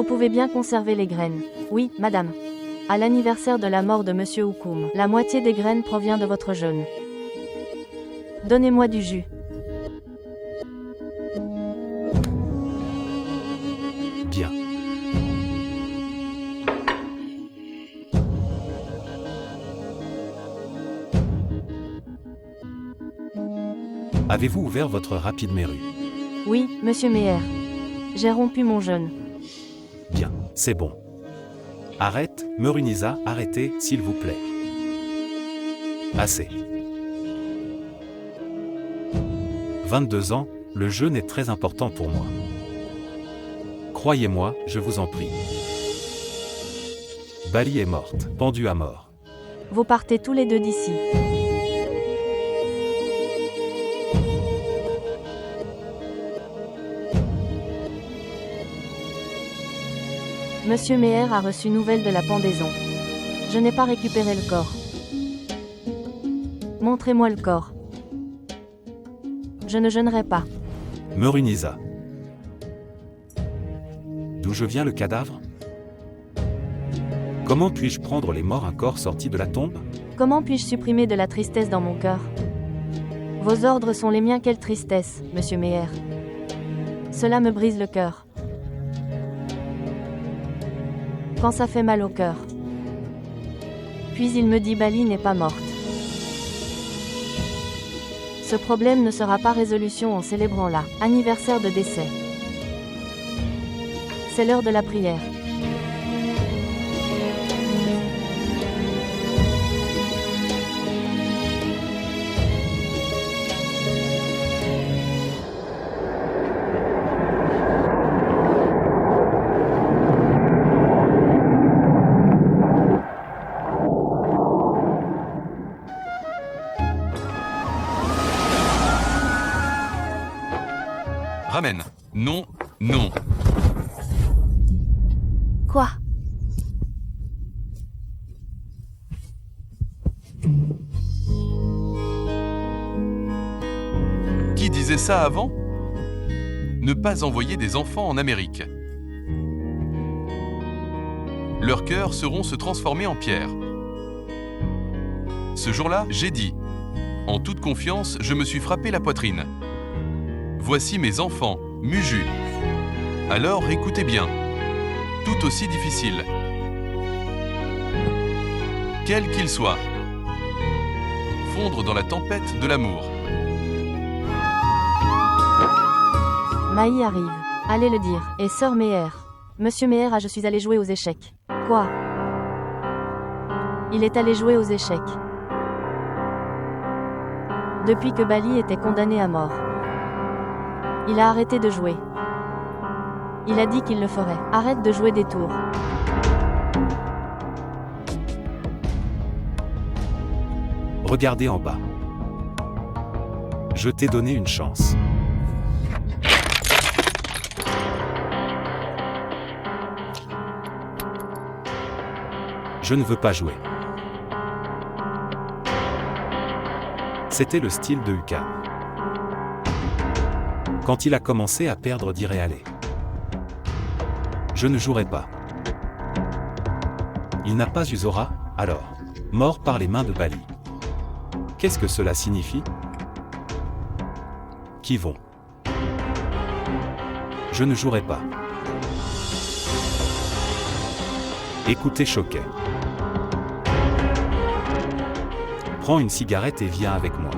Vous pouvez bien conserver les graines. Oui, madame. À l'anniversaire de la mort de Monsieur Houkoum, la moitié des graines provient de votre jeûne. Donnez-moi du jus. Bien. Avez-vous ouvert votre rapide Méru? Oui, monsieur Meyer. J'ai rompu mon jeûne. Bien, c'est bon. Arrête, Merunisa, arrêtez, s'il vous plaît. Assez. 22 ans, le jeûne est très important pour moi. Croyez-moi, je vous en prie. Bali est morte, pendue à mort. Vous partez tous les deux d'ici. Monsieur Meyer a reçu nouvelle de la pendaison. Je n'ai pas récupéré le corps. Montrez-moi le corps. Je ne jeûnerai pas. Merunisa. D'où je viens le cadavre? Comment puis-je prendre les morts un corps sorti de la tombe? Comment puis-je supprimer de la tristesse dans mon cœur? Vos ordres sont les miens, quelle tristesse, monsieur Meyer. Cela me brise le cœur. Quand ça fait mal au cœur. Puis il me dit Bali n'est pas morte. Ce problème ne sera pas résolution en célébrant la anniversaire de décès. C'est l'heure de la prière. Ramène. Non, non. Quoi? Qui disait ça avant? Ne pas envoyer des enfants en Amérique. Leurs cœurs seront se transformer en pierre. Ce jour-là, j'ai dit, en toute confiance, je me suis frappé la poitrine. Voici mes enfants, Muju. Alors écoutez bien, tout aussi difficile. Quel qu'il soit, fondre dans la tempête de l'amour. Maï arrive. Allez le dire. Et sœur Meyer. Monsieur Meyer, je suis allé jouer aux échecs. Quoi? Il est allé jouer aux échecs. Depuis que Bali était condamné à mort. Il a arrêté de jouer. Il a dit qu'il le ferait. Arrête de jouer des tours. Regardez en bas. Je t'ai donné une chance. Je ne veux pas jouer. C'était le style de Uka. Quand il a commencé à perdre d'irréalé. Je ne jouerai pas. Il n'a pas eu Zora, alors. Mort par les mains de Bali. Qu'est-ce que cela signifie? Qui vont? Je ne jouerai pas. Écoutez Choquet. Prends une cigarette et viens avec moi.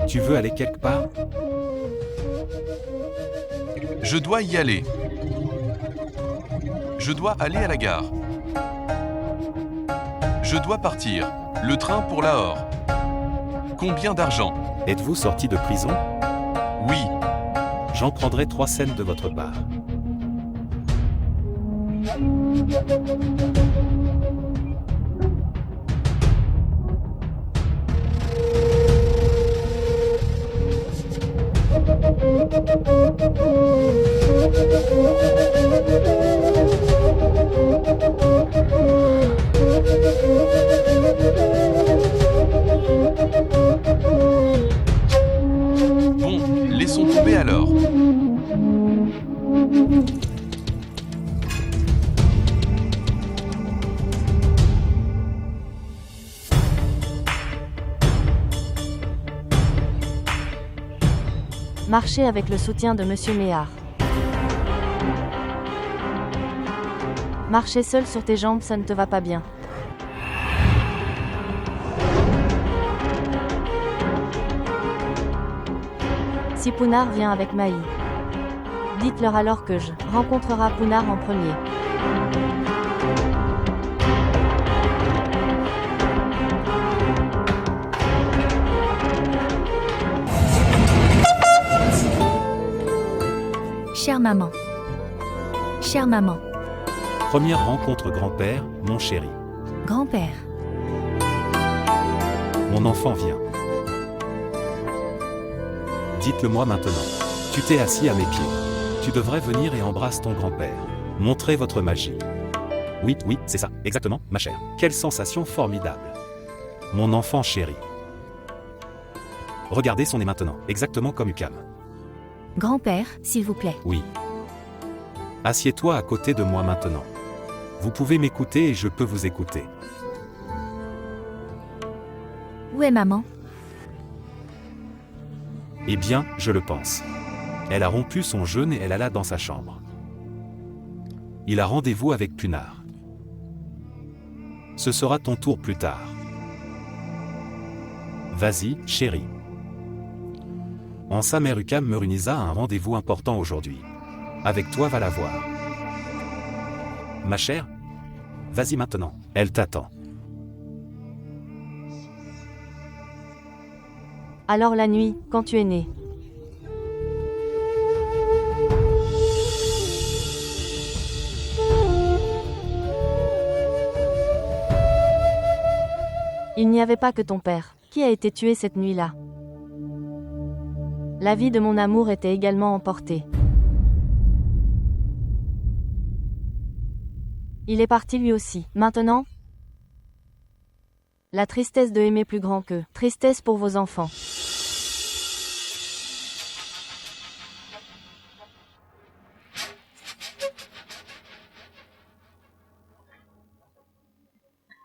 Tu veux aller quelque part? Je dois y aller. Je dois aller à la gare. Je dois partir. Le train pour Lahore. Combien d'argent? Êtes-vous sorti de prison? Oui. J'en prendrai 3 cents de votre part. Bon, laissons tomber alors. Marchez avec le soutien de Monsieur Méhard. Marcher seul sur tes jambes, ça ne te va pas bien. Si Pounard vient avec Maï, dites-leur alors que je rencontrera Pounard en premier. Chère maman. Chère maman. Première rencontre grand-père, mon chéri. Grand-père. Mon enfant vient. Dites-le-moi maintenant. Tu t'es assis à mes pieds. Tu devrais venir et embrasser ton grand-père. Montrez votre magie. Oui, oui, c'est ça, exactement, ma chère. Quelle sensation formidable. Mon enfant chéri. Regardez son nez maintenant, exactement comme Ukam. Grand-père, s'il vous plaît. Oui. Assieds-toi à côté de moi maintenant. Vous pouvez m'écouter et je peux vous écouter. Où est maman? Eh bien, je le pense. Elle a rompu son jeûne et elle alla dans sa chambre. Il a rendez-vous avec Pounard. Ce sera ton tour plus tard. Vas-y, chérie. En sa mère Ukam Merunisa a un rendez-vous important aujourd'hui. Avec toi va la voir. Ma chère, vas-y maintenant, elle t'attend. Alors la nuit, quand tu es né. Il n'y avait pas que ton père, qui a été tué cette nuit-là. La vie de mon amour était également emportée. Il est parti lui aussi. Maintenant, la tristesse de aimer plus grand que, tristesse pour vos enfants.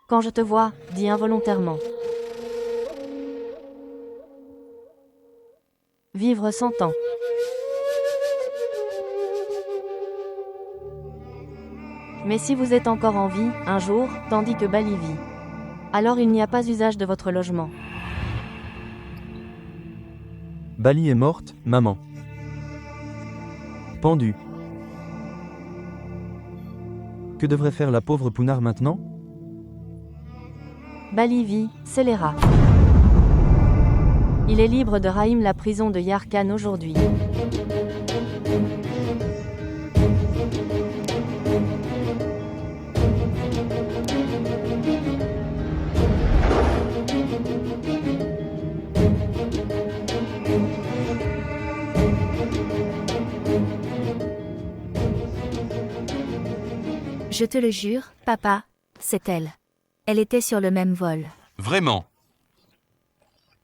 Quand je te vois, dis involontairement. Vivre 100 ans. Mais si vous êtes encore en vie, un jour, tandis que Bali vit, alors il n'y a pas usage de votre logement. Bali est morte, maman. Pendue. Que devrait faire la pauvre Pounard maintenant? Bali vit, scélérat. Il est libre de Rahim la prison de Yarkhan aujourd'hui. Je te le jure, papa, c'est elle. Elle était sur le même vol. Vraiment?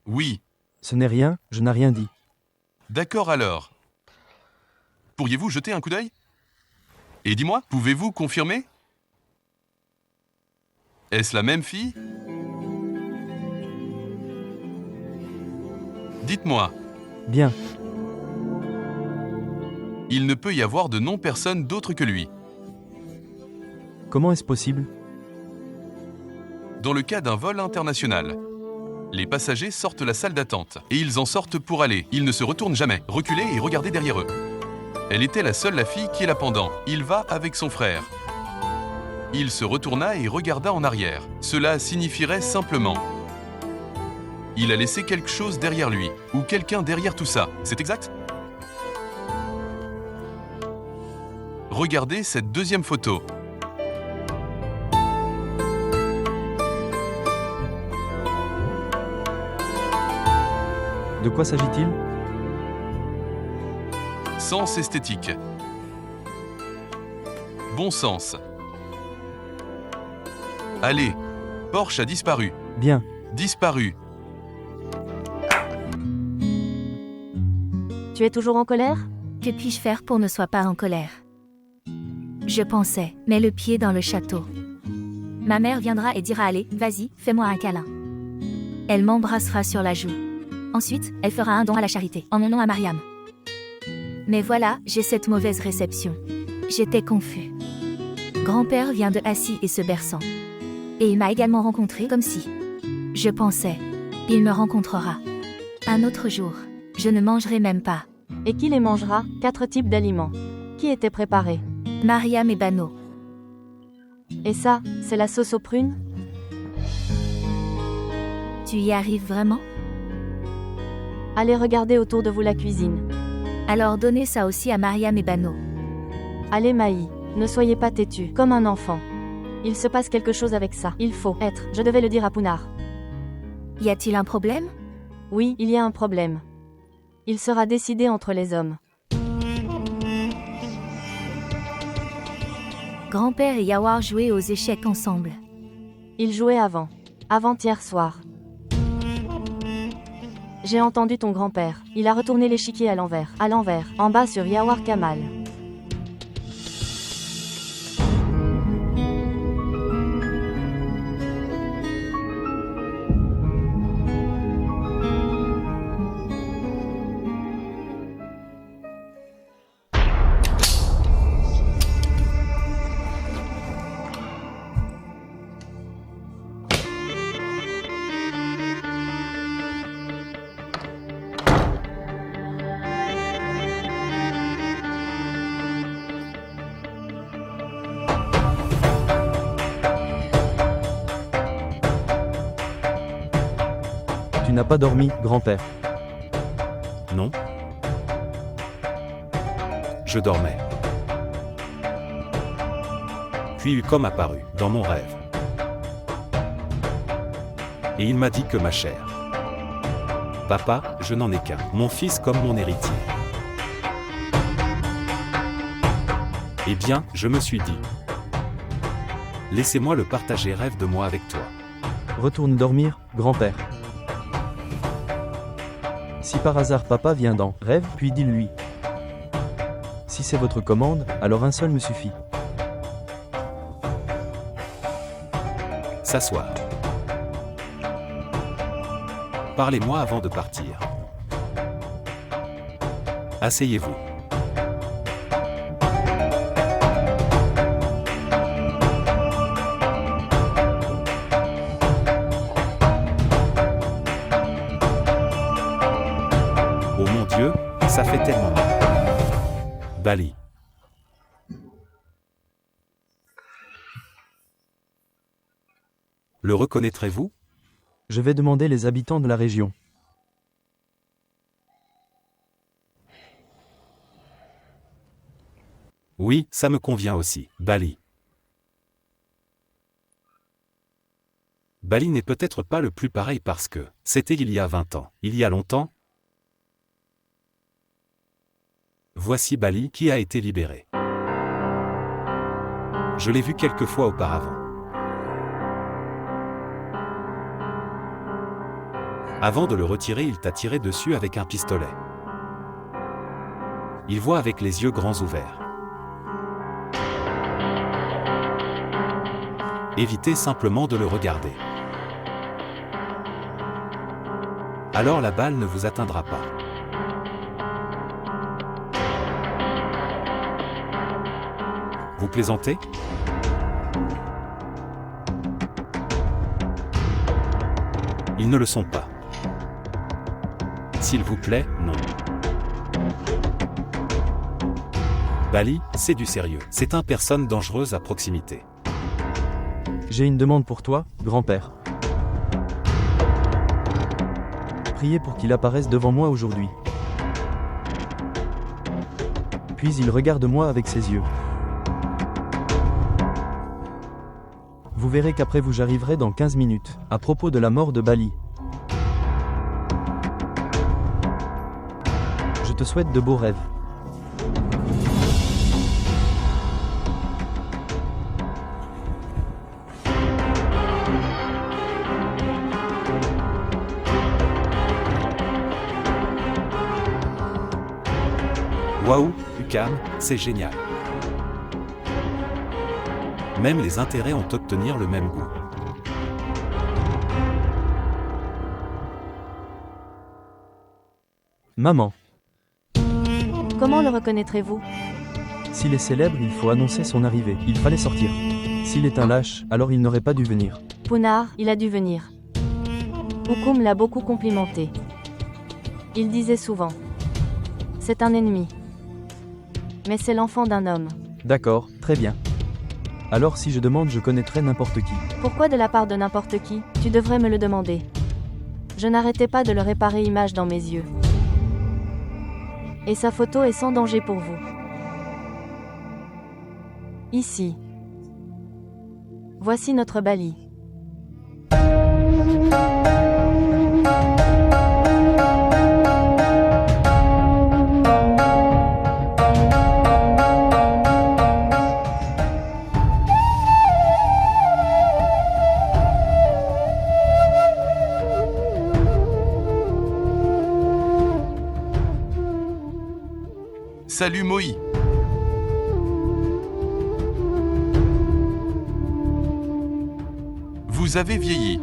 Oui. Ce n'est rien, je n'ai rien dit. D'accord alors. Pourriez-vous jeter un coup d'œil? Et dis-moi, pouvez-vous confirmer? Est-ce la même fille? Dites-moi. Bien. Il ne peut y avoir de non-personne d'autre que lui. Comment est-ce possible? Dans le cas d'un vol international, les passagers sortent la salle d'attente et ils en sortent pour aller. Ils ne se retournent jamais. Reculez et regardez derrière eux. Elle était la fille qui est là pendant. Il va avec son frère. Il se retourna et regarda en arrière. Cela signifierait simplement: il a laissé quelque chose derrière lui, ou quelqu'un derrière tout ça, c'est exact? Regardez cette deuxième photo. De quoi s'agit-il? Sens esthétique. Bon sens. Allez, Porsche a disparu. Bien. Disparu. Tu es toujours en colère? Que puis-je faire pour ne sois pas en colère? Je pensais, mets le pied dans le château. Ma mère viendra et dira allez, vas-y, fais-moi un câlin. Elle m'embrassera sur la joue. Ensuite, elle fera un don à la charité, en mon nom à Mariam. Mais voilà, j'ai cette mauvaise réception. J'étais confus. Grand-père vient de assis et se berçant. Et il m'a également rencontré comme si. Je pensais, il me rencontrera. Un autre jour, je ne mangerai même pas. Et qui les mangera? 4 types d'aliments. Qui étaient préparés? Mariam et Bano. Et ça, c'est la sauce aux prunes? Tu y arrives vraiment? Allez regarder autour de vous la cuisine. Alors donnez ça aussi à Mariam et Bano. Allez Maï, ne soyez pas têtu, comme un enfant. Il se passe quelque chose avec ça. Il faut être. Je devais le dire à Pounar. Y a-t-il un problème? Oui, il y a un problème. Il sera décidé entre les hommes. Grand-père et Yawar jouaient aux échecs ensemble. Ils jouaient avant-hier soir. J'ai entendu ton grand-père. Il a retourné l'échiquier à l'envers, en bas sur Yawar Kamal. Tu n'as pas dormi, grand-père. Non? Je dormais. Puis Ucom apparut, dans mon rêve. Et il m'a dit que ma chère. Papa, je n'en ai qu'un, mon fils comme mon héritier. Eh bien, je me suis dit. Laissez-moi le partager, rêve de moi avec toi. Retourne dormir, grand-père. Si par hasard papa vient dans rêve, puis dis-lui. Si c'est votre commande, alors un seul me suffit. S'asseoir. Parlez-moi avant de partir. Asseyez-vous. Oh mon Dieu, ça fait tellement mal. Bali. Le reconnaîtrez-vous? Je vais demander les habitants de la région. Oui, ça me convient aussi, Bali. Bali n'est peut-être pas le plus pareil parce que c'était il y a 20 ans, il y a longtemps. Voici Bali qui a été libéré. Je l'ai vu quelques fois auparavant. Avant de le retirer, il t'a tiré dessus avec un pistolet. Il voit avec les yeux grands ouverts. Évitez simplement de le regarder. Alors la balle ne vous atteindra pas. Vous plaisantez? Ils ne le sont pas. S'il vous plaît, non. Bali, c'est du sérieux. C'est une personne dangereuse à proximité. J'ai une demande pour toi, grand-père. Priez pour qu'il apparaisse devant moi aujourd'hui. Puis il regarde moi avec ses yeux. Vous verrez qu'après vous j'arriverai dans 15 minutes, à propos de la mort de Bali. Je te souhaite de beaux rêves. Waouh, Ukam, c'est génial. Même les intérêts ont obtenir le même goût. Maman, Comment le reconnaîtrez-vous? s'il est célèbre, il faut annoncer son arrivée. Il fallait sortir. S'il est un lâche, alors il n'aurait pas dû venir. Punar, il a dû venir. Hukum l'a beaucoup complimenté. Il disait souvent. C'est un ennemi. Mais c'est l'enfant d'un homme. D'accord, très bien. Alors si je demande, je connaîtrai n'importe qui. Pourquoi de la part de n'importe qui? Tu devrais me le demander. Je n'arrêtais pas de le réparer image dans mes yeux. Et sa photo est sans danger pour vous. Ici. Voici notre Bali. Salut Moï. Vous avez vieilli.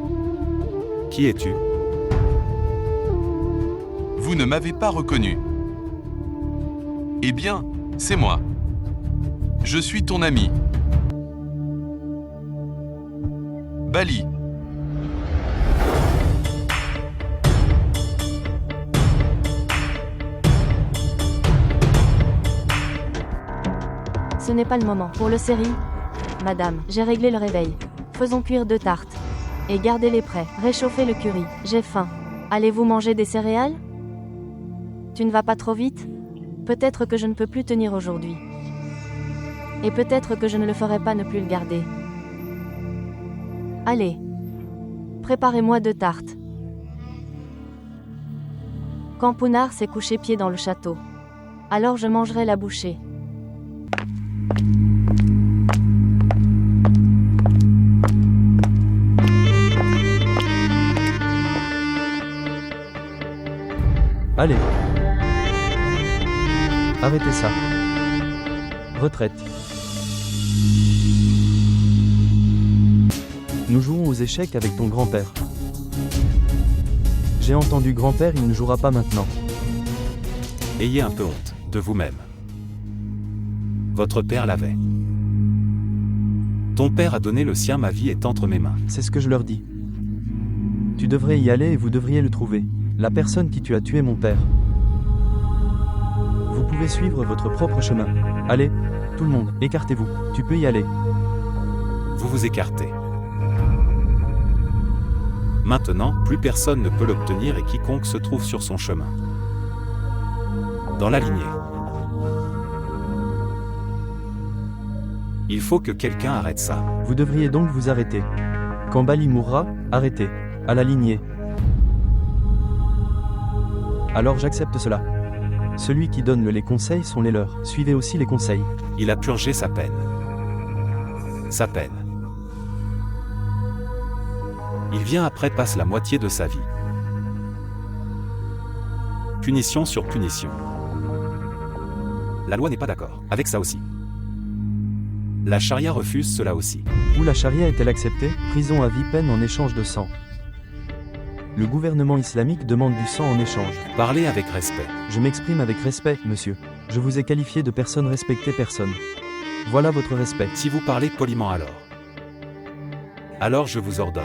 Qui es-tu? Vous ne m'avez pas reconnu. Eh bien, c'est moi. Je suis ton ami. Bali. Ce n'est pas le moment. Pour le série, madame, j'ai réglé le réveil. Faisons cuire 2 tartes. Et gardez-les prêts. Réchauffez le curry. J'ai faim. Allez-vous manger des céréales? Tu ne vas pas trop vite? Peut-être que je ne peux plus tenir aujourd'hui. Et peut-être que je ne le ferai pas ne plus le garder. Allez. Préparez-moi 2 tartes. Quand Punar s'est couché pied dans le château. Alors je mangerai la bouchée. Allez. Arrêtez ça. Retraite. Nous jouons aux échecs avec ton grand-père. J'ai entendu grand-père, il ne jouera pas maintenant. Ayez un peu honte de vous-même. Votre père l'avait. Ton père a donné le sien, ma vie est entre mes mains. C'est ce que je leur dis. Tu devrais y aller et vous devriez le trouver. La personne qui a tué mon père. Vous pouvez suivre votre propre chemin. Allez, tout le monde, écartez-vous. Tu peux y aller. Vous vous écartez. Maintenant, plus personne ne peut l'obtenir et quiconque se trouve sur son chemin. Dans la lignée. Il faut que quelqu'un arrête ça. Vous devriez donc vous arrêter. Quand Bali mourra, arrêtez. À la lignée. Alors j'accepte cela. Celui qui donne les conseils sont les leurs. Suivez aussi les conseils. Il a purgé sa peine. Sa peine. Il vient après passe la moitié de sa vie. Punition sur punition. La loi n'est pas d'accord avec ça aussi. La charia refuse cela aussi. Où la charia est-elle acceptée? Prison à vie, peine en échange de sang. Le gouvernement islamique demande du sang en échange. Parlez avec respect. Je m'exprime avec respect, monsieur. Je vous ai qualifié de personne respectée personne. Voilà votre respect. Si vous parlez poliment alors je vous ordonne.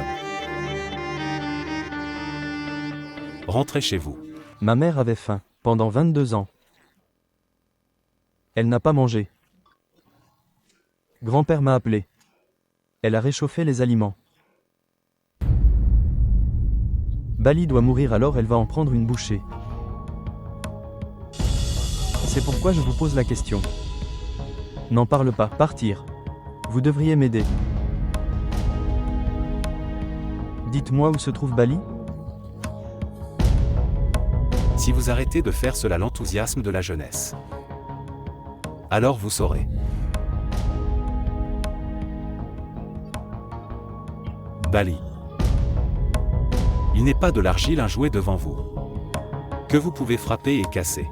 Rentrez chez vous. Ma mère avait faim, pendant 22 ans. Elle n'a pas mangé. Grand-père m'a appelé. Elle a réchauffé les aliments. Bali doit mourir, alors elle va en prendre une bouchée. C'est pourquoi je vous pose la question. N'en parle pas. Partir. Vous devriez m'aider. Dites-moi où se trouve Bali? Si vous arrêtez de faire cela, l'enthousiasme de la jeunesse, alors vous saurez. Bali. Il n'est pas de l'argile, un jouet devant vous, que vous pouvez frapper et casser.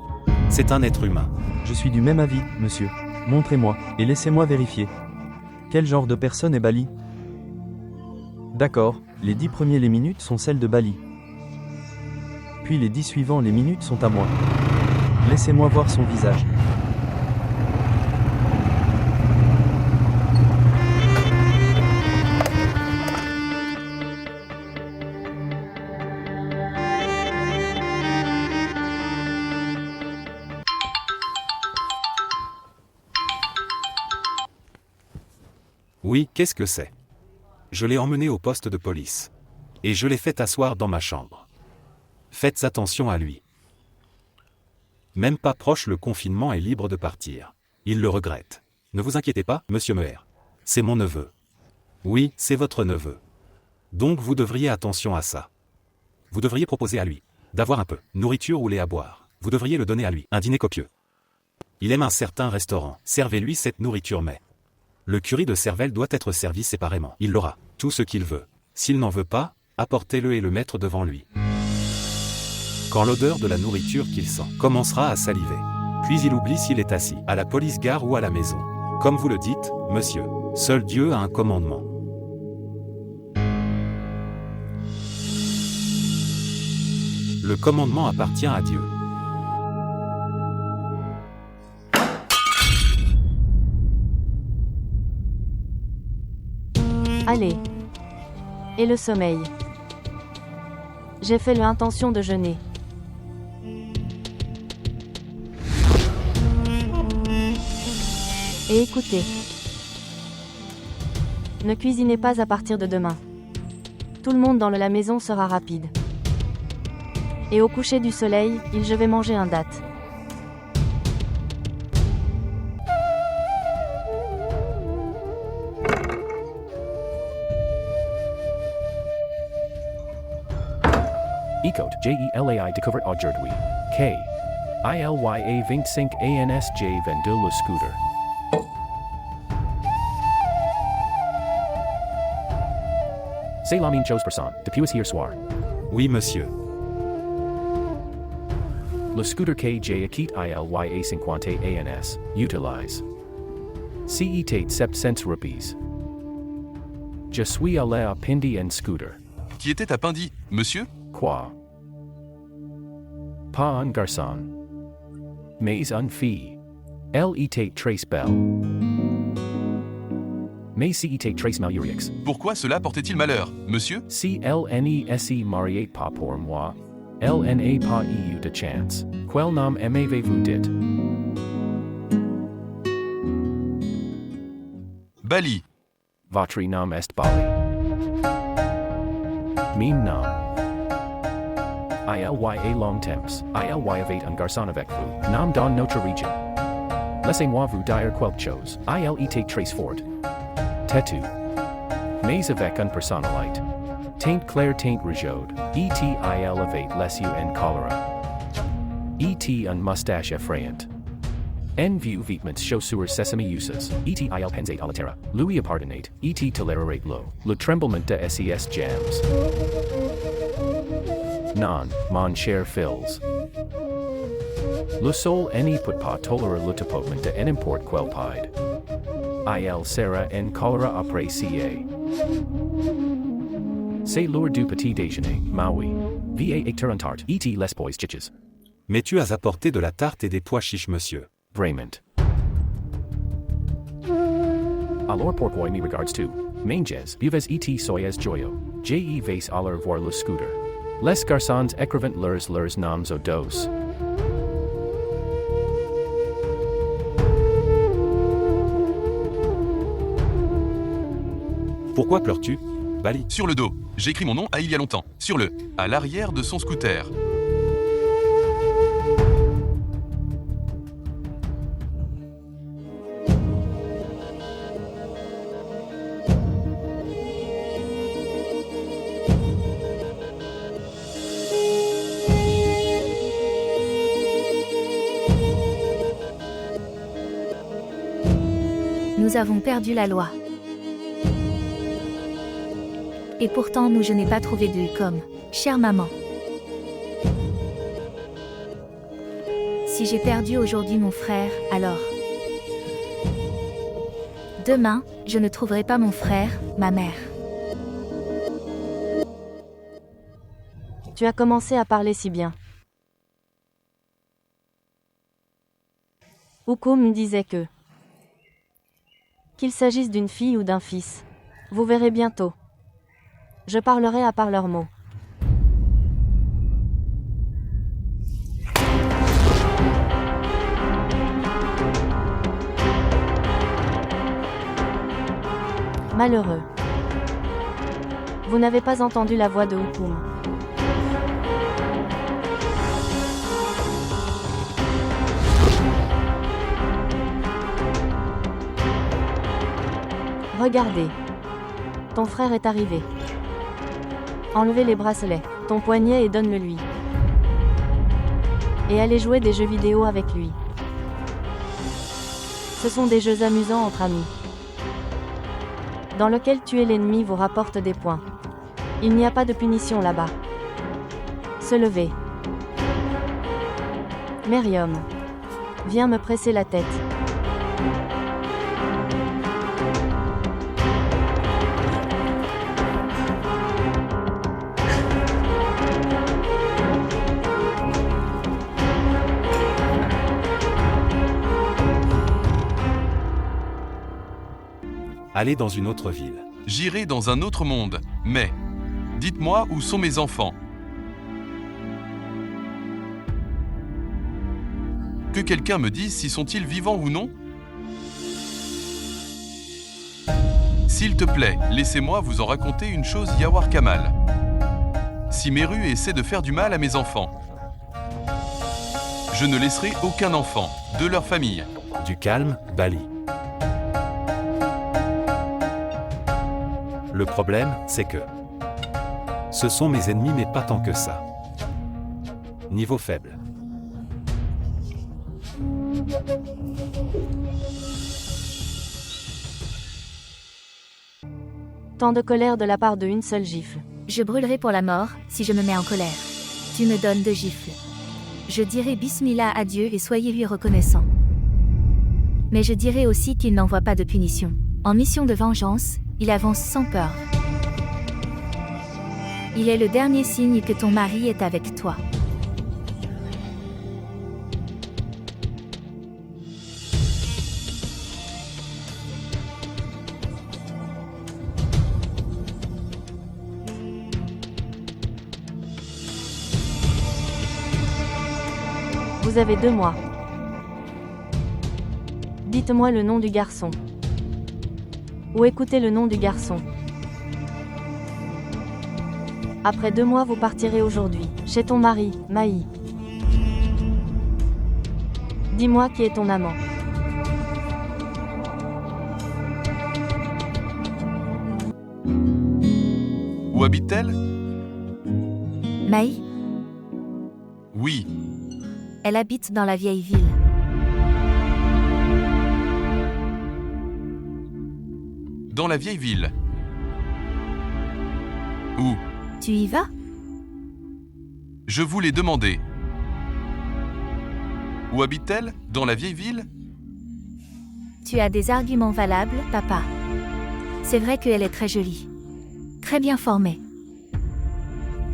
C'est un être humain. Je suis du même avis, monsieur. Montrez-moi, et laissez-moi vérifier. Quel genre de personne est Bali? D'accord, les 10 premiers les minutes sont celles de Bali. Puis les 10 suivants les minutes sont à moi. Laissez-moi voir son visage. Oui, qu'est-ce que c'est? Je l'ai emmené au poste de police. Et je l'ai fait asseoir dans ma chambre. Faites attention à lui. Même pas proche, le confinement est libre de partir. Il le regrette. Ne vous inquiétez pas, monsieur Meher. C'est mon neveu. Oui, c'est votre neveu. Donc vous devriez attention à ça. Vous devriez proposer à lui d'avoir un peu nourriture ou lait à boire. Vous devriez le donner à lui, un dîner copieux. Il aime un certain restaurant. Servez-lui cette nourriture, mais le curry de cervelle doit être servi séparément. Il aura tout ce qu'il veut. S'il n'en veut pas, apportez-le et le mettre devant lui. Quand l'odeur de la nourriture qu'il sent commencera à saliver, puis il oublie s'il est assis à la police gare ou à la maison. Comme vous le dites, monsieur, seul Dieu a un commandement. Le commandement appartient à Dieu. Allez. Et le sommeil. J'ai fait l'intention de jeûner. Et écoutez. Ne cuisinez pas à partir de demain. Tout le monde dans la maison sera rapide. Et au coucher du soleil, je vais manger un date. Ecot JELAI de covert aujourd'hui. K. ILYA 25 ANSJ Vende le scooter. C'est la même chose personne, depuis hier soir. Oui, monsieur. Le scooter KJ Akit ILYA 50 ANS, utilise. CE Tate 7 cents rupees. Je suis allé à Pindi and scooter. Qui était à Pindi, monsieur? Quoi? Pas un garçon. Mais un fille. Elle était trace belle. Mais si était trace malurix. Pourquoi cela portait-il malheur, monsieur? Si LNESE mariait pas pour moi, elle n'a pas eu de chance. Quel nom aimez-vous dit? Bali. Votre nom est Bali. Mime nom. ILYA long temps. ILY avec un garçon avec vous. Nom dans notre région. Laissez-moi vous dire quelque chose. Il était très fort. Têtu. Mais avec une personnalité. Teint clair, teint rougeaude. ETIL avec les yeux en choléra. ET un moustache effrayante. En vue vêtements chaussures sesame uses. ETIL pensate à la terre. Louis appartenate. ET tolerate l'eau. Le tremblement de SES jams. Non, mon cher Phils. Le sol n'est pas toléré le développement de n'importe quel pays. Il sera en choléra après CA. C'est l'heure du petit déjeuner, Maui. Va acteur en tarte, et les pois chiches. Mais tu as apporté de la tarte et des pois chiches, monsieur. Vraiment. Alors pourquoi me regardes tu? Manges, buvez et soyez joyeux. Je vais aller voir le scooter. Les garçons écrivent leurs noms au dos. Pourquoi pleures-tu, Bali? Sur le dos, j'écris mon nom à il y a longtemps. Sur le, à l'arrière de son scooter. Nous avons perdu la loi. Et pourtant, je n'ai pas trouvé de comme. Chère maman. Si j'ai perdu aujourd'hui mon frère, alors. Demain, je ne trouverai pas mon frère, ma mère. Tu as commencé à parler si bien. Uko me disait qu'il s'agisse d'une fille ou d'un fils. Vous verrez bientôt. Je parlerai à part leurs mots. Malheureux. Vous n'avez pas entendu la voix de Ukum. Regardez. Ton frère est arrivé. Enlevez les bracelets, ton poignet et donne-le-lui. Et allez jouer des jeux vidéo avec lui. Ce sont des jeux amusants entre amis. Dans lequel tuer l'ennemi vous rapporte des points. Il n'y a pas de punition là-bas. Se lever. Miriam. Viens me presser la tête. Allez dans une autre ville. J'irai dans un autre monde, mais... Dites-moi où sont mes enfants. Que quelqu'un me dise si sont-ils vivants ou non? S'il te plaît, laissez-moi vous en raconter une chose Yawar Kamal. Si Meru essaie de faire du mal à mes enfants, je ne laisserai aucun enfant de leur famille. Du calme, Bali. Le problème, c'est que... ce sont mes ennemis mais pas tant que ça. Niveau faible. Tant de colère de la part de une seule gifle. Je brûlerai pour la mort, si je me mets en colère. Tu me donnes 2 gifles. Je dirai Bismillah à Dieu et soyez-lui reconnaissant. Mais je dirai aussi qu'il n'envoie pas de punition. En mission de vengeance, il avance sans peur. Il est le dernier signe que ton mari est avec toi. Vous avez 2 mois. Dites-moi le nom du garçon. Ou écoutez le nom du garçon. Après 2 mois, vous partirez aujourd'hui, chez ton mari, Maï. Dis-moi qui est ton amant. Où habite-t-elle? Maï, Oui. elle habite dans la vieille ville. Dans la vieille ville. Où? Tu y vas? Je vous l'ai demandé. Où habite-t-elle? Dans la vieille ville? Tu as des arguments valables, papa. C'est vrai qu'elle est très jolie. Très bien formée.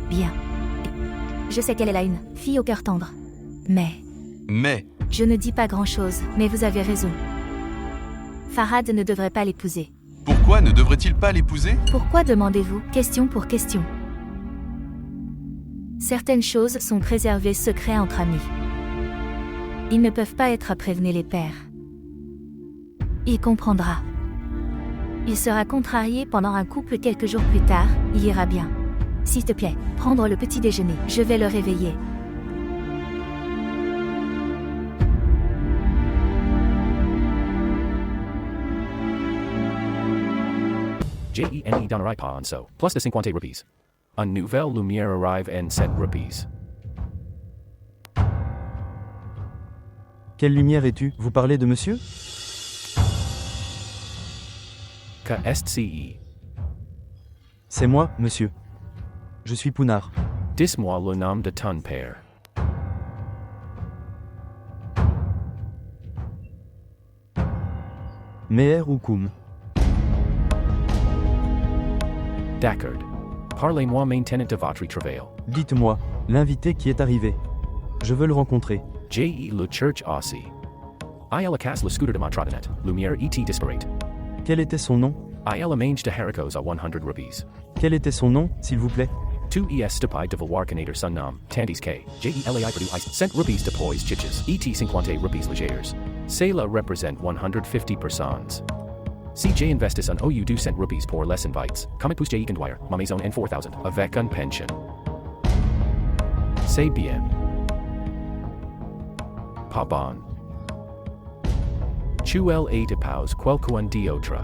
Bien. Je sais qu'elle est là une fille au cœur tendre. Mais, je ne dis pas grand-chose, mais vous avez raison. Farhad ne devrait pas l'épouser. Pourquoi ne devrait-il pas l'épouser? Pourquoi demandez-vous, question pour question? Certaines choses sont préservées secrets entre amis. Ils ne peuvent pas être à prévenir les pères. Il comprendra. Il sera contrarié pendant un couple quelques jours plus tard, il ira bien. S'il te plaît, prendre le petit déjeuner, je vais le réveiller. JENE donnerai pas en so, plus de 50 rupees. Une nouvelle lumière arrive en 7 rupees. Quelle lumière es-tu? Vous parlez de monsieur? Que est-ce? C'est moi, monsieur. Je suis Pounard. Dis-moi le nom de ton père. Meher ou Koum? D'accord. Parlez-moi maintenant de votre travail. Dites-moi, l'invité qui est arrivé. Je veux le rencontrer. JE le church aussi. Il casse le scooter de ma trottinette. Lumière et disparate. Quel était son nom? Il mange de haricots à 100 rupees. Quel était son nom, s'il vous plaît? Tu es stupide de vouloir connaître son nom, tandis que JELAI produit 100 rupees de pois chiches, et 50 rupees légères. Cela représente 150 personnes. Si j'investis en OU 200 rupees pour les invites, comment puis-je conduire ma maison en 4000 avec une pension? C'est bien. Pas bon. Tu es de pause quelqu'un d'autre.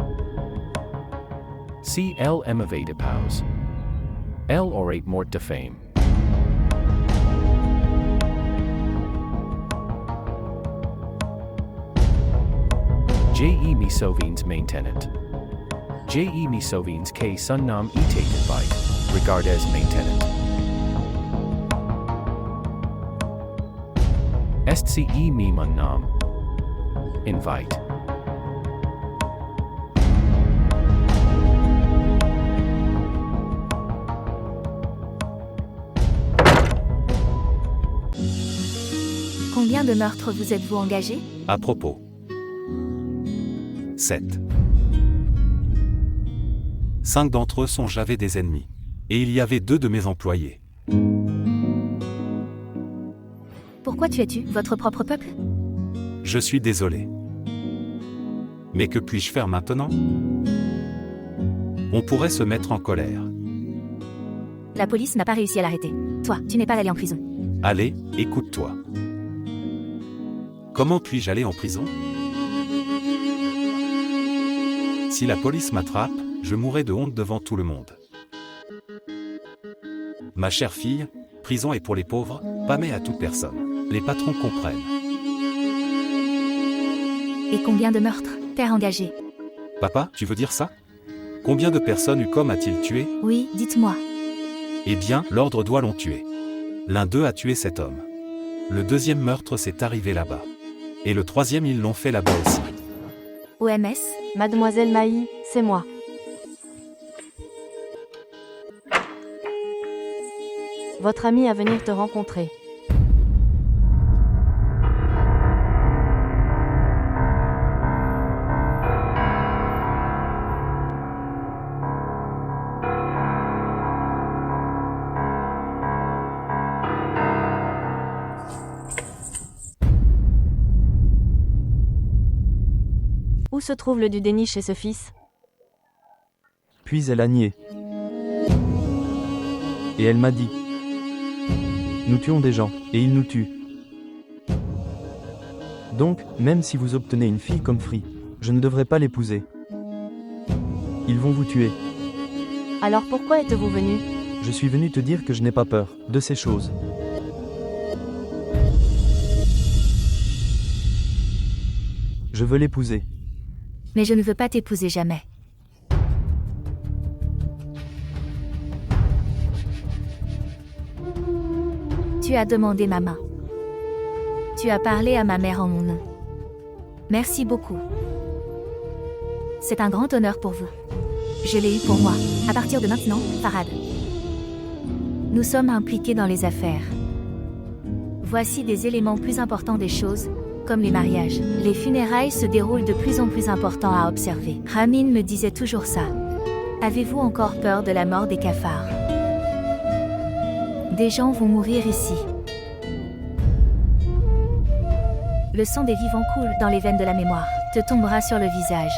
Si elle aimait de pause, elle aurait mort de faim. J.E. mi souvens maintenant. J.E. mi souvens que son nom était invite. Regardez maintenant. Est-ce mi mon nom? Invite. Combien de meurtres vous êtes-vous engagé? À propos. 7. 5 d'entre eux sont j'avais des ennemis. Et il y avait 2 de mes employés. Pourquoi tuais-tu votre propre peuple? Je suis désolé. Mais que puis-je faire maintenant? On pourrait se mettre en colère. La police n'a pas réussi à l'arrêter. Toi, tu n'es pas allé en prison. Allez, écoute-toi. Comment puis-je aller en prison? Si la police m'attrape, je mourrai de honte devant tout le monde. Ma chère fille, prison est pour les pauvres, pas mais à toute personne. Les patrons comprennent. Et combien de meurtres t'as engagé? Papa, tu veux dire ça? Combien de personnes Ucom a-t-il tué? Oui, dites-moi. Eh bien, l'ordre doit l'ont tué. L'un d'eux a tué cet homme. Le deuxième meurtre s'est arrivé là-bas. Et le troisième ils l'ont fait là-bas aussi. OMS? Mademoiselle Maï, c'est moi. Votre ami à venir te rencontrer. Où se trouve le Dudéni chez ce fils? Puis elle a nié. Et elle m'a dit: nous tuons des gens, et ils nous tuent. Donc, même si vous obtenez une fille comme Free, je ne devrais pas l'épouser. Ils vont vous tuer. Alors pourquoi êtes-vous venu? Je suis venu te dire que je n'ai pas peur de ces choses. Je veux l'épouser. Mais je ne veux pas t'épouser jamais. Tu as demandé ma main. Tu as parlé à ma mère en mon nom. Merci beaucoup. C'est un grand honneur pour vous. Je l'ai eu pour moi. À partir de maintenant, Farhad. Nous sommes impliqués dans les affaires. Voici des éléments plus importants des choses, comme les mariages. Les funérailles se déroulent de plus en plus importants à observer. Ramin me disait toujours ça. Avez-vous encore peur de la mort des cafards? Des gens vont mourir ici. Le sang des vivants coule dans les veines de la mémoire, te tombera sur le visage.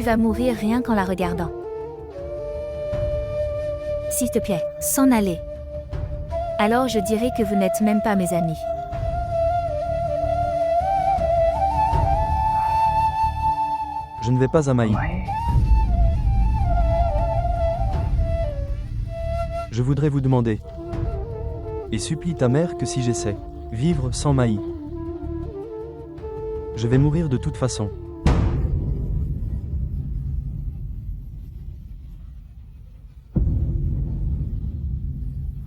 vas mourir rien qu'en la regardant. S'il te plaît, s'en aller. Alors je dirai que vous n'êtes même pas mes amis. Je ne vais pas à Maï. Je voudrais vous demander. Et supplie ta mère que si j'essaie, vivre sans Maï. Je vais mourir de toute façon.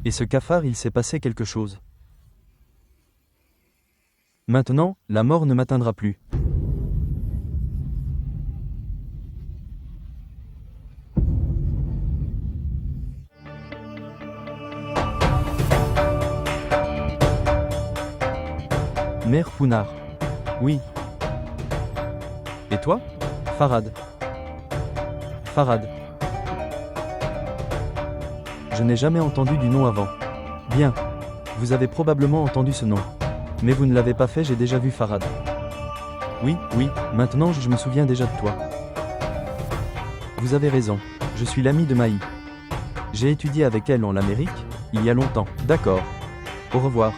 Et ce cafard, il s'est passé quelque chose. Maintenant, la mort ne m'atteindra plus. Mère Pounard. Oui. Et toi? Farad. Farad. Je n'ai jamais entendu du nom avant. Bien. Vous avez probablement entendu ce nom. Mais vous ne l'avez pas fait, j'ai déjà vu Farad. Oui, maintenant je me souviens déjà de toi. Vous avez raison. Je suis l'ami de Maï. J'ai étudié avec elle en Amérique, il y a longtemps. D'accord. Au revoir.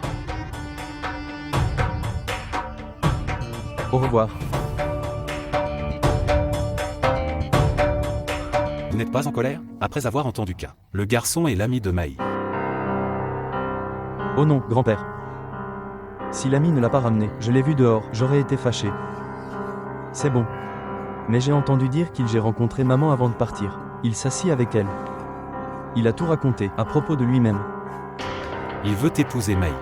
Au revoir. Vous n'êtes pas en colère? Après avoir entendu qu'un, le garçon est l'ami de Maï. Oh non, grand-père. Si l'ami ne l'a pas ramené, je l'ai vu dehors, j'aurais été fâché. C'est bon. Mais j'ai entendu dire qu'il j'ai rencontré maman avant de partir. Il s'assit avec elle. Il a tout raconté, à propos de lui-même. Il veut épouser Maï.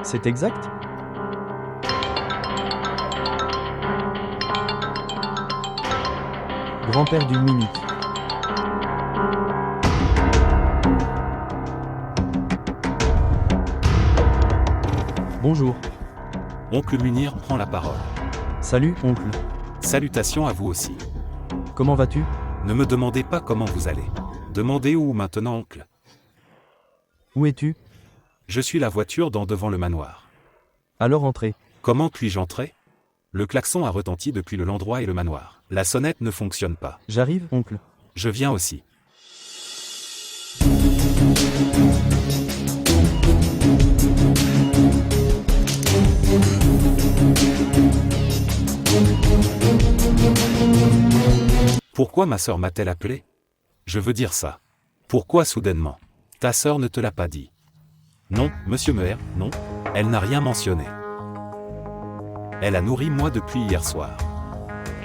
C'est exact? Grand-père d'une minute. Bonjour. Oncle Munir prend la parole. Salut, oncle. Salutations à vous aussi. Comment vas-tu? Ne me demandez pas comment vous allez. Demandez où maintenant, oncle. Où es-tu? Je suis la voiture dans devant le manoir. Alors entrez. Comment puis-je entrer? Le klaxon a retenti depuis l'endroit et le manoir. La sonnette ne fonctionne pas. J'arrive, oncle. Je viens aussi. Pourquoi ma sœur m'a-t-elle appelé? Je veux dire ça. Pourquoi soudainement? Ta sœur ne te l'a pas dit? Non, monsieur Meher, non. Elle n'a rien mentionné. Elle a nourri moi depuis hier soir.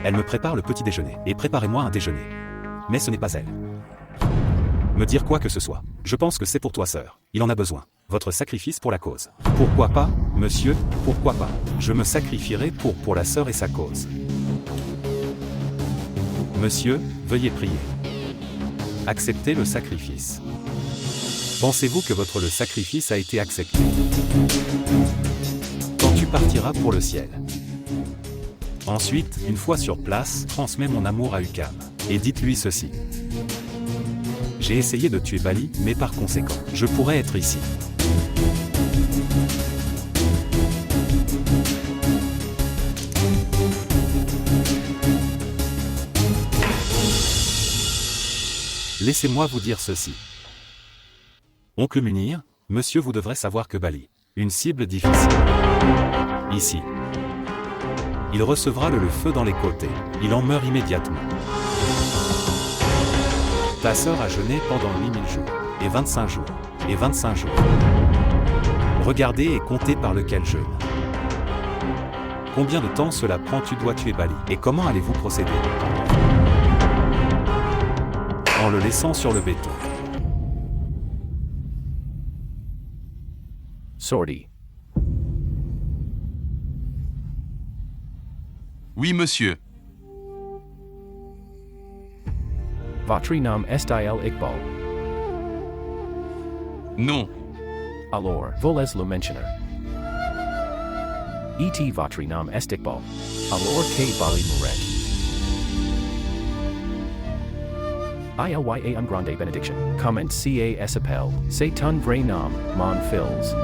Elle me prépare le petit déjeuner, et préparez-moi un déjeuner. Mais ce n'est pas elle. Me dire quoi que ce soit. Je pense que c'est pour toi, sœur. Il en a besoin. Votre sacrifice pour la cause. Pourquoi pas, monsieur, pourquoi pas? Je me sacrifierai pour la sœur et sa cause. Monsieur, veuillez prier. Acceptez le sacrifice. Pensez-vous que le sacrifice a été accepté? Quand tu partiras pour le ciel. Ensuite, une fois sur place, transmets mon amour à Ukam. Et dites-lui ceci. J'ai essayé de tuer Bali, mais par conséquent, je pourrais être ici. Laissez-moi vous dire ceci. Oncle Munir, monsieur, vous devrez savoir que Bali, une cible difficile. Ici. Il recevra le feu dans les côtés. Il en meurt immédiatement. Ta sœur a jeûné pendant 8000 jours, et 25 jours, et 25 jours. Regardez et comptez par lequel jeûne. Combien de temps cela prend? Tu dois tuer Bali. Et comment allez-vous procéder? En le laissant sur le béton. Sortie. Oui, monsieur. Votre nom est-il Iqbal? Non. Alors, voulez le mentionner? Et votre nom est Iqbal. Alors que Bali Muret. ILYA un grande benediction. Comment ca s'appelle, c'est ton vrai nom, mon fils.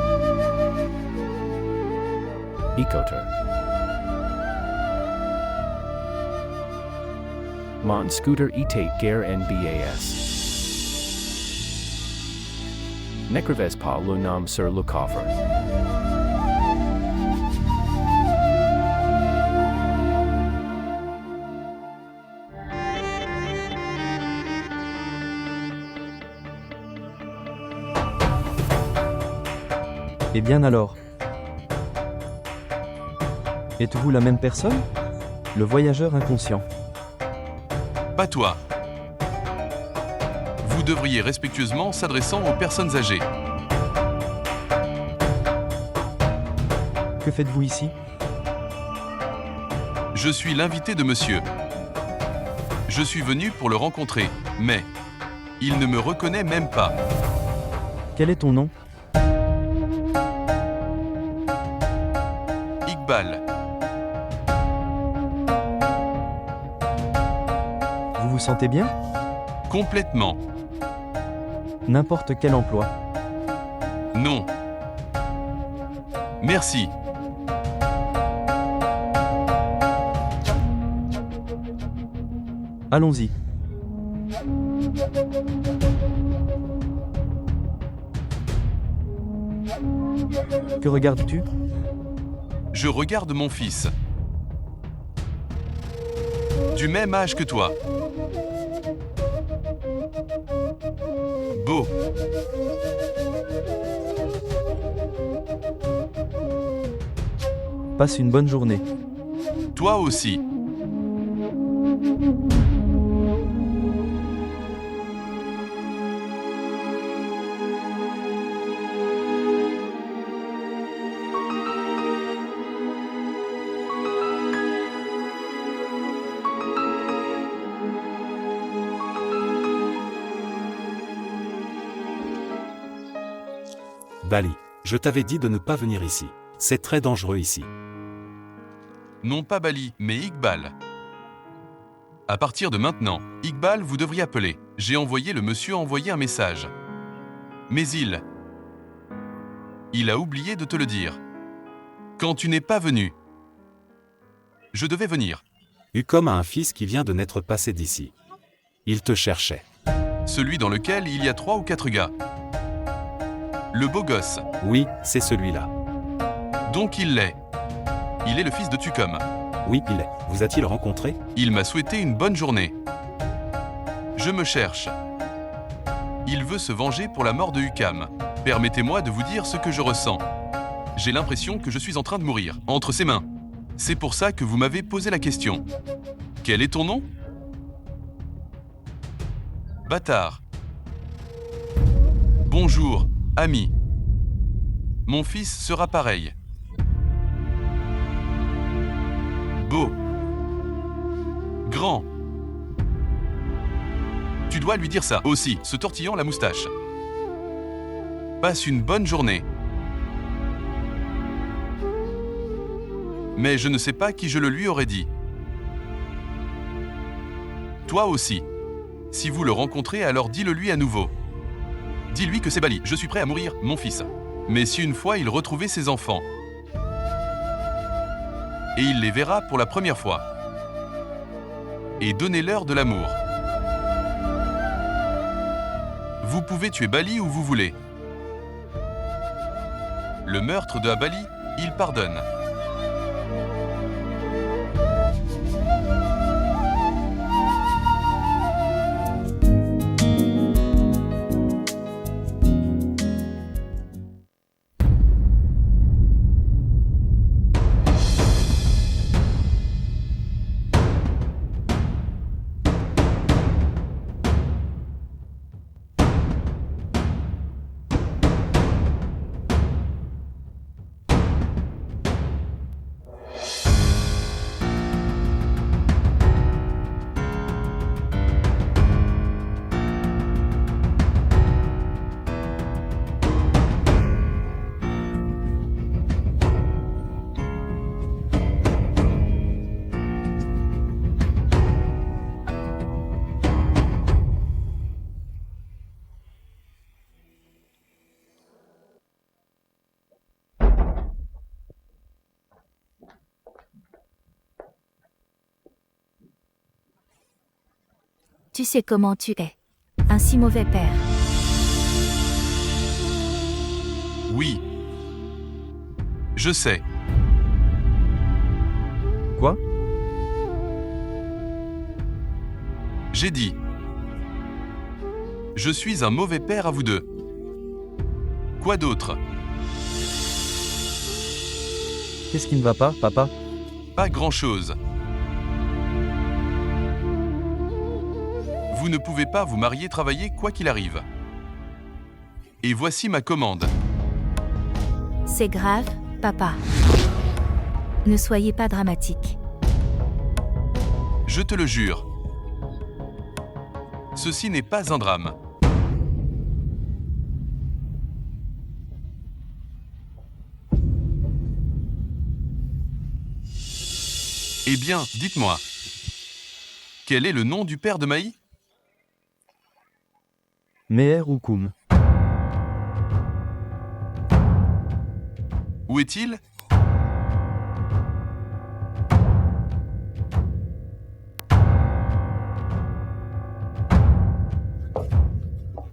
Ecoter. Mon scooter etate guerre NBAS. N'écrivez pas le nom sur le coffre. Eh bien alors. Êtes-vous la même personne? Le voyageur inconscient. Pas toi. Vous devriez respectueusement s'adressant aux personnes âgées. Que faites-vous ici? Je suis l'invité de monsieur. Je suis venu pour le rencontrer, mais il ne me reconnaît même pas. Quel est ton nom? Iqbal. Vous vous sentez bien? Complètement. N'importe quel emploi. Non. Merci. Allons-y. Que regardes-tu? Je regarde mon fils. Du même âge que toi. Beau. Passe une bonne journée. Toi aussi. Bali, je t'avais dit de ne pas venir ici. C'est très dangereux ici. Non pas Bali, mais Iqbal. À partir de maintenant, Iqbal, vous devriez appeler. J'ai envoyé le monsieur envoyer un message. Mais il a oublié de te le dire. Quand tu n'es pas venu, je devais venir. Ucom a un fils qui vient de n'être passé d'ici. Il te cherchait. Celui dans lequel il y a 3 ou 4 gars. Le beau gosse. Oui, c'est celui-là. Donc il l'est. Il est le fils de Tucum. Oui, il est. Vous a-t-il rencontré? Il m'a souhaité une bonne journée. Je me cherche. Il veut se venger pour la mort de Ukam. Permettez-moi de vous dire ce que je ressens. J'ai l'impression que je suis en train de mourir, entre ses mains. C'est pour ça que vous m'avez posé la question. Quel est ton nom? Bâtard. Bonjour, ami. Mon fils sera pareil. Beau. Grand. Tu dois lui dire ça aussi, se tortillant la moustache. Passe une bonne journée. Mais je ne sais pas qui je le lui aurais dit. Toi aussi. Si vous le rencontrez, alors dis-le lui à nouveau. Dis-lui que c'est Bali, je suis prêt à mourir, mon fils. Mais si une fois il retrouvait ses enfants, et il les verra pour la première fois, et donnez-leur de l'amour. Vous pouvez tuer Bali où vous voulez. Le meurtre de Bali, il pardonne. Tu sais comment tu es. Un si mauvais père. Oui. Je sais. Quoi? J'ai dit. Je suis un mauvais père à vous deux. Quoi d'autre? Qu'est-ce qui ne va pas, papa? Pas grand-chose. Vous ne pouvez pas vous marier, travailler quoi qu'il arrive. Et voici ma commande. C'est grave, papa. Ne soyez pas dramatique. Je te le jure. Ceci n'est pas un drame. Eh bien, dites-moi. Quel est le nom du père de Maï? Meher Oukoum. Où est-il?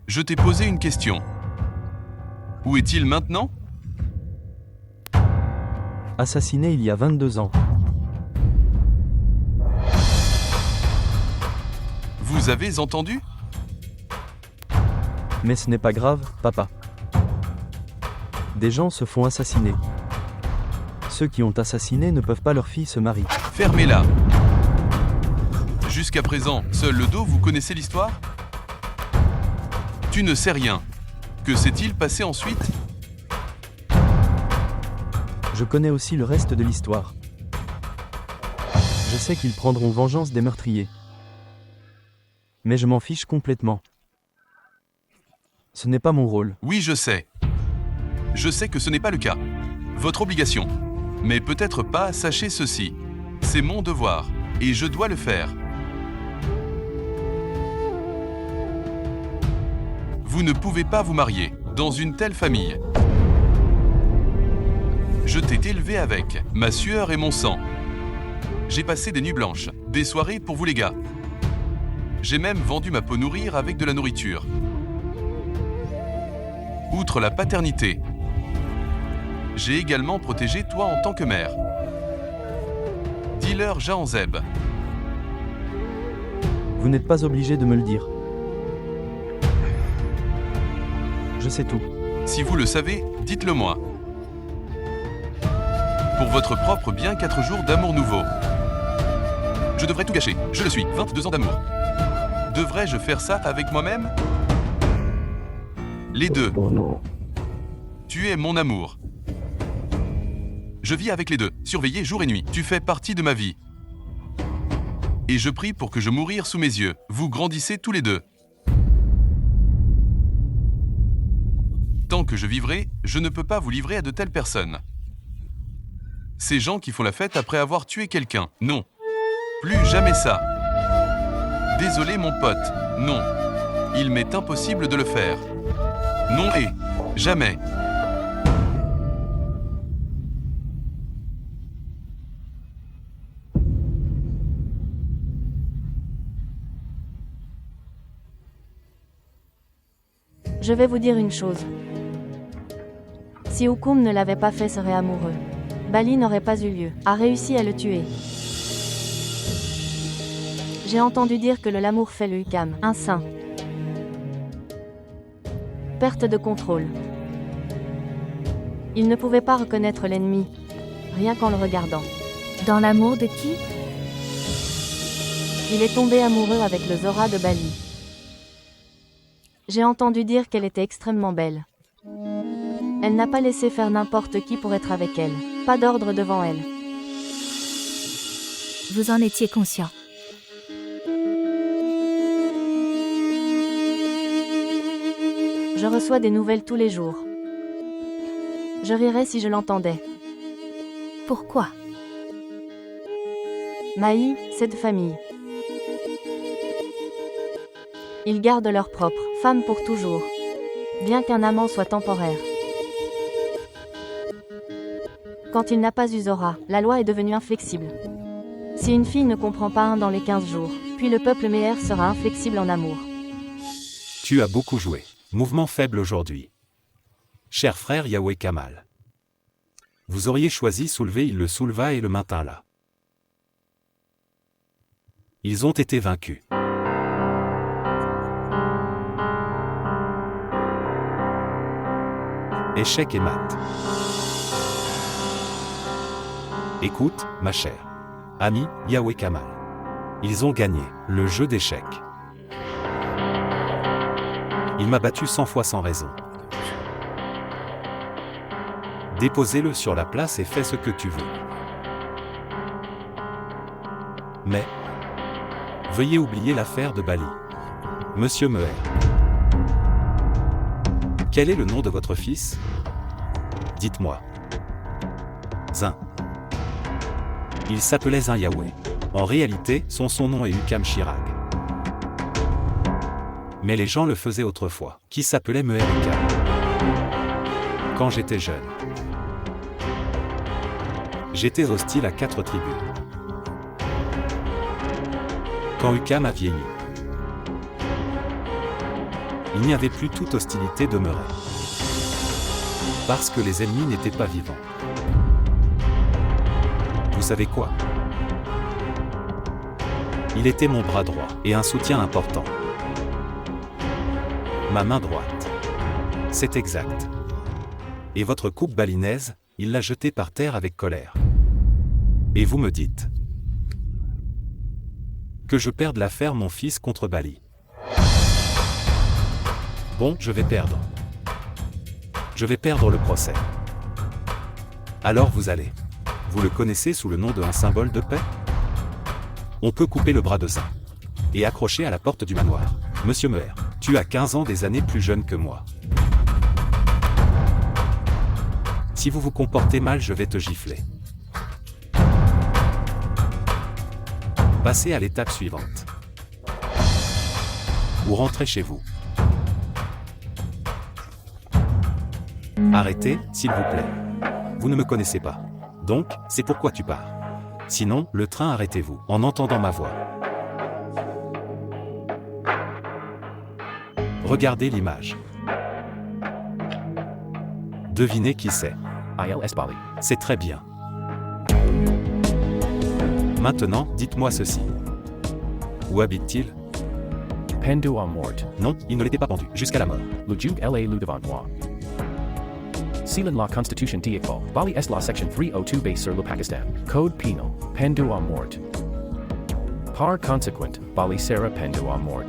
Je t'ai posé une question. Où est-il maintenant? Assassiné il y a 22 ans. Vous avez entendu? Mais ce n'est pas grave, papa. Des gens se font assassiner. Ceux qui ont assassiné ne peuvent pas leur fille se marier. Fermez-la. Jusqu'à présent, seul le dos, vous connaissez l'histoire? Tu ne sais rien. Que s'est-il passé ensuite? Je connais aussi le reste de l'histoire. Je sais qu'ils prendront vengeance des meurtriers. Mais je m'en fiche complètement. Ce n'est pas mon rôle. Oui, je sais. Je sais que ce n'est pas le cas. Votre obligation. Mais peut-être pas, sachez ceci. C'est mon devoir. Et je dois le faire. Vous ne pouvez pas vous marier dans une telle famille. Je t'ai élevé avec ma sueur et mon sang. J'ai passé des nuits blanches, des soirées pour vous les gars. J'ai même vendu ma peau nourrir avec de la nourriture. Outre la paternité, j'ai également protégé toi en tant que mère. Dis-leur Jahanzeb. Vous n'êtes pas obligé de me le dire. Je sais tout. Si vous le savez, dites-le moi. Pour votre propre bien, 4 jours d'amour nouveau. Je devrais tout gâcher. Je le suis. 22 ans d'amour. Devrais-je faire ça avec moi-même? Les deux. Tu es mon amour. Je vis avec les deux, surveillé jour et nuit. Tu fais partie de ma vie. Et je prie pour que je mourir sous mes yeux. Vous grandissez tous les deux. Tant que je vivrai, je ne peux pas vous livrer à de telles personnes. Ces gens qui font la fête après avoir tué quelqu'un. Non. Plus jamais ça. Désolé mon pote. Non. Il m'est impossible de le faire. Non et jamais. Je vais vous dire une chose. Si Oukoum ne l'avait pas fait serait amoureux. Bali n'aurait pas eu lieu, a réussi à le tuer. J'ai entendu dire que l'amour fait le Hukam, un saint. Perte de contrôle. Il ne pouvait pas reconnaître l'ennemi, rien qu'en le regardant. Dans l'amour de qui? Il est tombé amoureux avec le Zora de Bali. J'ai entendu dire qu'elle était extrêmement belle. Elle n'a pas laissé faire n'importe qui pour être avec elle. Pas d'ordre devant elle. Vous en étiez conscient. Je reçois des nouvelles tous les jours. Je rirais si je l'entendais. Pourquoi? Maï, c'est de famille. Ils gardent leur propre femme pour toujours. Bien qu'un amant soit temporaire. Quand il n'a pas eu Zora, la loi est devenue inflexible. Si une fille ne comprend pas un dans les 15 jours, puis le peuple Meher sera inflexible en amour. Tu as beaucoup joué. Mouvement faible aujourd'hui. Cher frère Yahweh Kamal. Vous auriez choisi soulever, il le souleva et le maintint là. Ils ont été vaincus. Échec et mat. Écoute, ma chère amie, Yahweh Kamal. Ils ont gagné le jeu d'échecs. Il m'a battu 100 fois sans raison. Déposez-le sur la place et fais ce que tu veux. Mais, veuillez oublier l'affaire de Bali. Monsieur Meher. Quel est le nom de votre fils? Dites-moi. Zin. Il s'appelait Zin Yahweh. En réalité, son nom est Ukam Chirag. Mais les gens le faisaient autrefois, qui s'appelait Meher Ukam. Quand j'étais jeune, j'étais hostile à 4 tribus. Quand Ukam a vieilli, il n'y avait plus toute hostilité demeurée. Parce que les ennemis n'étaient pas vivants. Vous savez quoi? Il était mon bras droit et un soutien important. Ma main droite. C'est exact. Et votre coupe balinaise, il l'a jetée par terre avec colère. Et vous me dites que je perde l'affaire mon fils contre Bali. Bon, je vais perdre. Je vais perdre le procès. Alors vous allez. Vous le connaissez sous le nom d'un symbole de paix? On peut couper le bras de Zin et accrocher à la porte du manoir. Monsieur Meher, tu as 15 ans des années plus jeune que moi. Si vous vous comportez mal, je vais te gifler. Passez à l'étape suivante. Ou rentrez chez vous. Arrêtez, s'il vous plaît. Vous ne me connaissez pas. Donc, c'est pourquoi tu pars. Sinon, le train arrêtez-vous, en entendant ma voix. Regardez l'image. Devinez qui c'est. ILS Bali. C'est très bien. Maintenant, dites-moi ceci. Où habite-t-il? Pendu à mort. Non, il ne l'était pas pendu, jusqu'à la mort. Lujuk la ludavant moi. Sealand Law Constitution Diakbal. Bali est Law Section 302 based sur le Pakistan. Code Penal. Pendu à mort. Par consequent, Bali sera pendu à mort.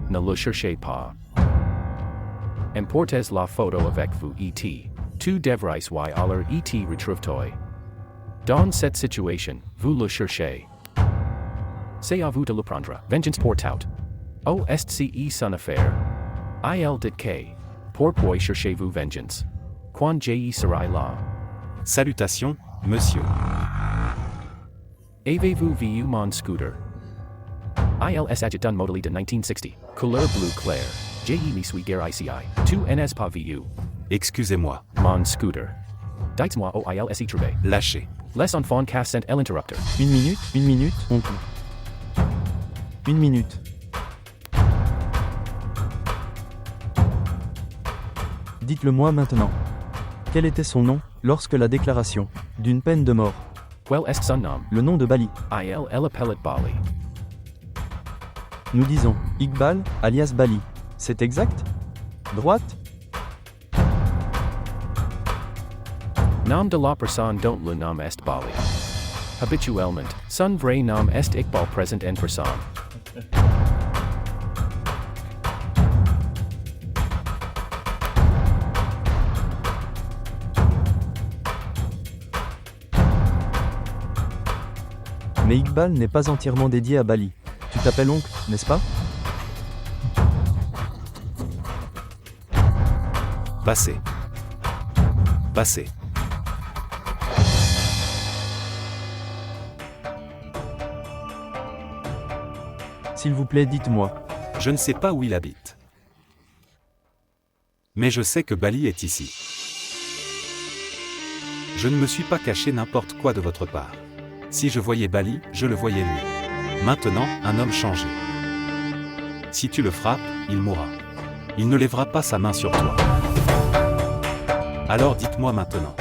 Ne le cherchez pas. Importez la photo avec vous et tu devrais y aller et retrouver. Dans cette situation, vous le cherchez. C'est à vous de le prendre. Vengeance pour tout. OSCE son affaire. Il dit que. Pourquoi cherchez-vous vengeance? Quand j'y serai là. Salutations, monsieur. Avez-vous vu mon scooter? ILS adjutant modèle de 1960. Couleur bleu clair. J'y n'y suis guère ici. Tu n'es pas vu. Excusez-moi. Mon scooter. Dites-moi au ILS y trouvé. Lâchez. Les enfants cassent l'interrupteur. Une minute, on coupe. 1 minute. Dites-le-moi maintenant. Quel était son nom, lorsque la déclaration d'une peine de mort, Quel est son nom? le nom de Bali, Il appelle Bali. nous disons Iqbal, alias Bali. C'est exact? Droite? Nom de la personne dont le nom est Bali. Habituellement, son vrai nom est Iqbal present en personne. Mais Iqbal n'est pas entièrement dédié à Bali. Tu t'appelles oncle, n'est-ce pas? Passez. Passez. S'il vous plaît, dites-moi. Je ne sais pas où il habite. Mais je sais que Bali est ici. Je ne me suis pas caché n'importe quoi de votre part. Si je voyais Bali, je le voyais lui. Maintenant, un homme changé. Si tu le frappes, il mourra. Il ne lèvera pas sa main sur toi. Alors dites-moi maintenant.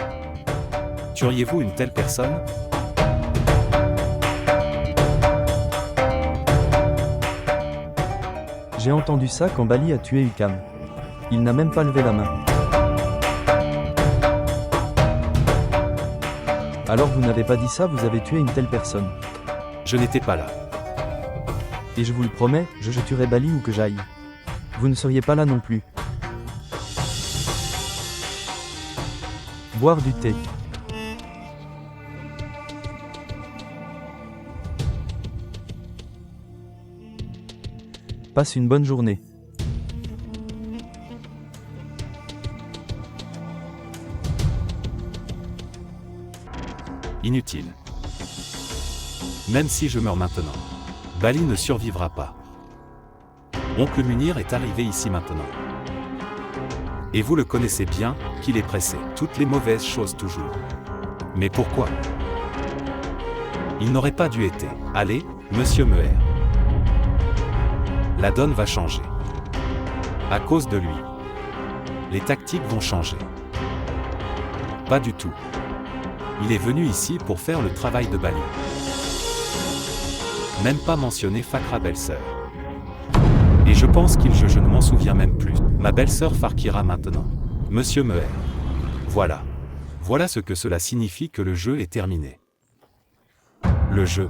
Tueriez-vous une telle personne? J'ai entendu ça quand Bali a tué Ukam. Il n'a même pas levé la main. Alors vous n'avez pas dit ça, vous avez tué une telle personne. Je n'étais pas là. Et je vous le promets, je tuerai Bali où que j'aille. Vous ne seriez pas là non plus. Boire du thé. Passe une bonne journée. Inutile. Même si je meurs maintenant, Bali ne survivra pas. Oncle Munir est arrivé ici maintenant. Et vous le connaissez bien, qu'il est pressé. Toutes les mauvaises choses toujours. Mais pourquoi? Il n'aurait pas dû être. Allez, monsieur Meher. La donne va changer. À cause de lui. Les tactiques vont changer. Pas du tout. Il est venu ici pour faire le travail de Bali. Même pas mentionner Fakra belle-sœur. Et je pense je ne m'en souviens même plus. Ma belle-sœur Farkira maintenant. Monsieur Meher. Voilà. Voilà ce que cela signifie que le jeu est terminé. Le jeu.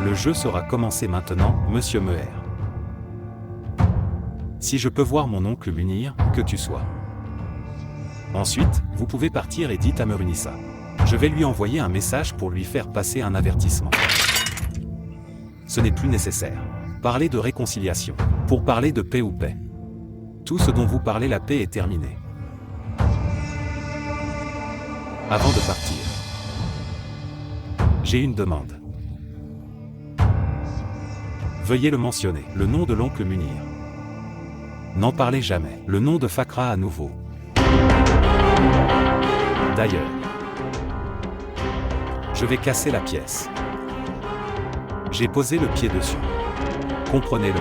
Le jeu sera commencé maintenant, monsieur Meher. Si je peux voir mon oncle Munir, que tu sois. Ensuite, vous pouvez partir et dites à Merunissa. Je vais lui envoyer un message pour lui faire passer un avertissement. Ce n'est plus nécessaire. Parlez de réconciliation. Pour parler de paix ou paix. Tout ce dont vous parlez, la paix est terminée. Avant de partir, j'ai une demande. Veuillez le mentionner, le nom de l'oncle Munir. N'en parlez jamais, le nom de Fakra à nouveau. D'ailleurs, je vais casser la pièce. J'ai posé le pied dessus. Comprenez-le.